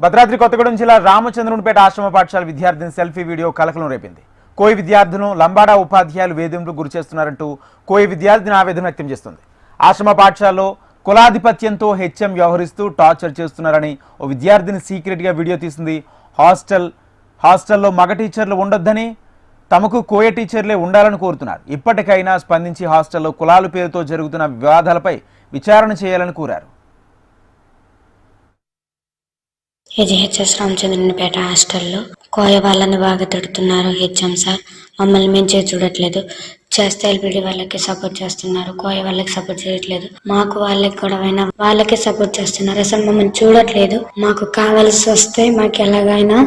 భద్రాద్రి కొత్తగూడెం జిల్లా రామచంద్రునిపేట ఆశ్రమ పాఠశాల విద్యార్థిని సెల్ఫీ వీడియో కలకలం రేపింది. కోయి విద్యార్థులను లంబాడా ఉపాధ్యాయులు వేధింపులకు గురి చేస్తున్నారంటూ కోయి విద్యార్థిని ఆవేదన వ్యక్తం చేస్తుంది. ఆశ్రమ పాఠశాలలో కులాధిపత్యంతో హెచ్ఎం వ్యవహరిస్తూ టార్చర్ చేస్తున్నారని ఓ విద్యార్థిని సీక్రెట్గా వీడియో తీసింది. హాస్టల్లో మగ టీచర్లు ఉండొద్దని, తమకు కోయ టీచర్లే ఉండాలని కోరుతున్నారు. ఇప్పటికైనా స్పందించి హాస్టల్లో కులాల పేరుతో జరుగుతున్న వివాదాలపై విచారణ చేయాలని కోరారు. హెచ్ఎస్ రామచంద్రునిపేట హాస్టల్లో కోయ వాళ్ళని బాగా తిడుతున్నారు. హెచ్ఎం సార్ మమ్మల్ని మించే చూడట్లేదు. చేస్తే ఎల్బిడి వాళ్ళకి సపోర్ట్ చేస్తున్నారు, కోయ వాళ్ళకి సపోర్ట్ చేయట్లేదు. మాకు వాళ్ళకి గొడవైనా వాళ్ళకే సపోర్ట్ చేస్తున్నారు. అసలు మమ్మల్ని చూడట్లేదు. మాకు కావాల్సి వస్తే మాకు ఎలాగైనా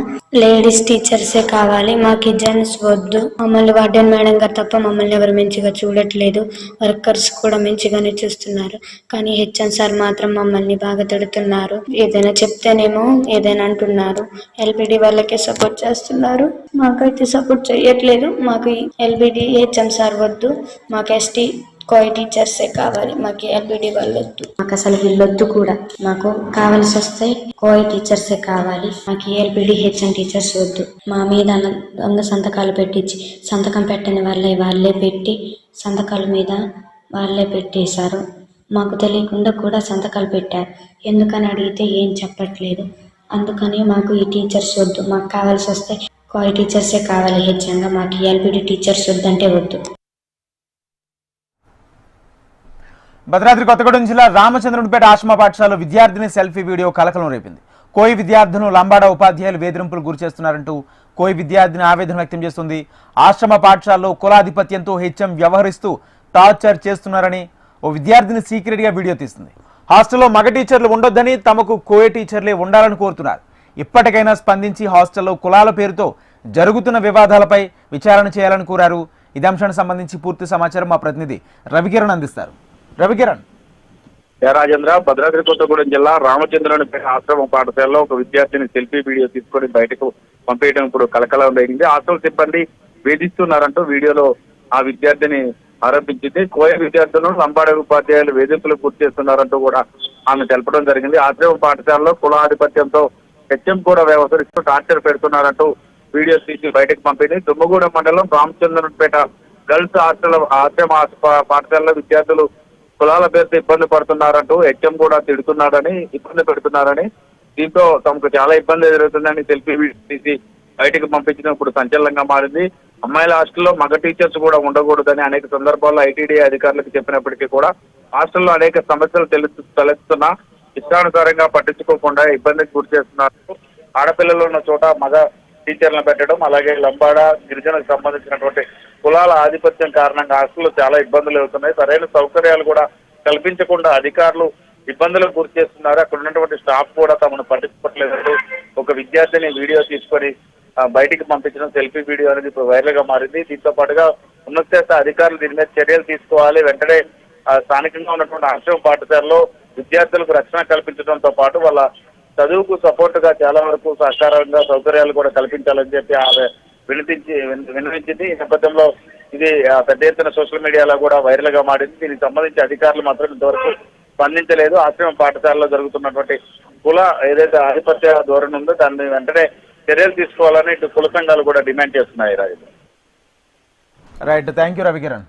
లేడీస్ టీచర్సే కావాలి, మాకు జెంట్స్ వద్దు. మమ్మల్ని వార్డెన్ మేడం గారు తప్ప మమ్మల్ని ఎవరు మంచిగా చూడట్లేదు. వర్కర్స్ కూడా మంచిగానే చూస్తున్నారు. కానీ హెచ్ఎం సార్ మాత్రం మమ్మల్ని బాగా తిడుతున్నారు. ఏదైనా చెప్తేనేమో ఏదైనా అంటున్నారు. ఎల్బిడి వాళ్ళకే సపోర్ట్ చేస్తున్నారు, మాకైతే సపోర్ట్ చేయట్లేదు. మాకు ఎల్బిడి హెచ్ఎం సార్ వద్దు, మాకు ఎస్టీ కోయ టీచర్సే కావాలి, మాకు ఎల్బిడి వాళ్ళు వద్దు. మాకు అసలు వీళ్ళొద్దు కూడా. మాకు కావాల్సి వస్తే కోయ టీచర్సే కావాలి, మాకు ఎల్బిడి హెచ్ఎం టీచర్స్ వద్దు. మా మీద దొంగ సంతకాలు పెట్టించి, సంతకం పెట్టని వాళ్ళే పెట్టి సంతకాల మీద వాళ్ళే పెట్టేశారు. మాకు తెలియకుండా కూడా సంతకాలు పెట్టారు. ఎందుకని అడిగితే ఏం చెప్పట్లేదు. అందుకని మాకు ఈ టీచర్స్ వద్దు. మాకు కావాల్సి వస్తే కోయ టీచర్సే కావాలి హెచ్ఎంగా, మాకు ఎల్బిడి టీచర్స్ వద్దంటే వద్దు. భద్రాద్రి కొత్తగూడెం జిల్లా రామచంద్రునిపేట ఆశ్రమ పాఠశాలలో విద్యార్థిని సెల్ఫీ వీడియో కలకలం రేపింది. కోయి విద్యార్థులను లంబాడా ఉపాధ్యాయులు వేధింపులకు గురి చేస్తున్నారంటూ కోయి విద్యార్థిని ఆవేదన వ్యక్తం చేస్తుంది. ఆశ్రమ పాఠశాలలో కులాధిపత్యంతో హెచ్ఎం వ్యవహరిస్తూ టార్చర్ చేస్తున్నారని ఓ విద్యార్థిని సీక్రెట్గా వీడియో తీస్తుంది. హాస్టల్లో మగ టీచర్లు ఉండొద్దని, తమకు కోయ టీచర్లే ఉండాలని కోరుతున్నారు. ఇప్పటికైనా స్పందించి హాస్టల్లో కులాల పేరుతో జరుగుతున్న వివాదాలపై విచారణ చేయాలని కోరారు. ఇదే అంశానికి సంబంధించి పూర్తి సమాచారం మా ప్రతినిధి రవికిరణ్ అందిస్తారు. రవికిరణ్. రాజేంద్ర, భద్రాద్రి కొత్తగూడెం జిల్లా రామచంద్రునిపేట ఆశ్రమ పాఠశాలలో ఒక విద్యార్థిని సెల్ఫీ వీడియో తీసుకొని బయటకు పంపేయడం ఇప్పుడు కలకలం రేగింది. హాస్టల్ సిబ్బంది వేధిస్తున్నారంటూ వీడియోలో ఆ విద్యార్థిని ఆరోపించింది. కోయ విద్యార్థులను లంబాడ ఉపాధ్యాయులు వేధింపులకు గురి చేస్తున్నారంటూ కూడా ఆమె తెలపడం జరిగింది. ఆశ్రమ పాఠశాలలో కులాధిపత్యంతో హెచ్ఎం కూడా వ్యవహరిస్తూ టార్చర్ పెడుతున్నారంటూ వీడియో తీసి బయటకు పంపింది. దుమ్మగూడెం మండలం రామచంద్రునిపేట గర్ల్స్ ఆశ్రమ పాఠశాలలో విద్యార్థులు కులాల పేరుతో ఇబ్బంది పడుతున్నారంటూ హెచ్ఎం కూడా తిడుతున్నాడని, ఇబ్బంది పెడుతున్నారని, దీంతో తమకు చాలా ఇబ్బంది ఎదురవుతుందని సెల్ఫీ తీసి బయటకు పంపించడం ఇప్పుడు సంచలనంగా మారింది. అమ్మాయిల హాస్టల్లో మగ టీచర్స్ కూడా ఉండకూడదని అనేక సందర్భాల్లో ఐటీడీ అధికారులకు చెప్పినప్పటికీ కూడా హాస్టల్లో అనేక సమస్యలు తలెత్తుతున్నా ఇష్టానుసారంగా పట్టించుకోకుండా ఇబ్బందికి గురి చేస్తున్నారు. ఆడపిల్లలు ఉన్న చోట మగ టీచర్లను పెట్టడం, అలాగే లంబాడ గిరిజనకు సంబంధించినటువంటి కులాల ఆధిపత్యం కారణంగా హాస్టల్లో చాలా ఇబ్బందులు అవుతున్నాయి. సరైన సౌకర్యాలు కూడా కల్పించకుండా అధికారులు ఇబ్బందులకు గురి చేస్తున్నారు. అక్కడ ఉన్నటువంటి స్టాఫ్ కూడా తమను పట్టించుకోవట్లేదంటూ ఒక విద్యార్థిని వీడియో తీసుకొని బయటికి పంపించడం, సెల్ఫీ వీడియో అనేది ఇప్పుడు వైరల్ గా మారింది. దీంతో పాటుగా ఉన్నత శాఖ అధికారులు దీని మీద చర్యలు తీసుకోవాలి. వెంటనే స్థానికంగా ఉన్నటువంటి ఆశ్రమ పాఠశాలలో విద్యార్థులకు రక్షణ కల్పించడంతో పాటు వాళ్ళ చదువుకు సపోర్ట్ గా చాలా వరకు సహకారంగా సౌకర్యాలు కూడా కల్పించాలని చెప్పి ఆమె విన్నవించింది. ఈ నేపథ్యంలో ఇది పెద్ద ఎత్తున సోషల్ మీడియాలో కూడా వైరల్ గా మారింది. దీనికి సంబంధించి అధికారులు మాత్రం ఇంతవరకు స్పందించలేదు. ఆశ్రమ పాఠశాలలో జరుగుతున్నటువంటి కుల ఏదైతే ఆధిపత్య ధోరణి ఉందో దాన్ని వెంటనే చర్యలు తీసుకోవాలని ఇటు కుల సంఘాలు కూడా డిమాండ్ చేస్తున్నాయి. Right, thank you Ravikiran.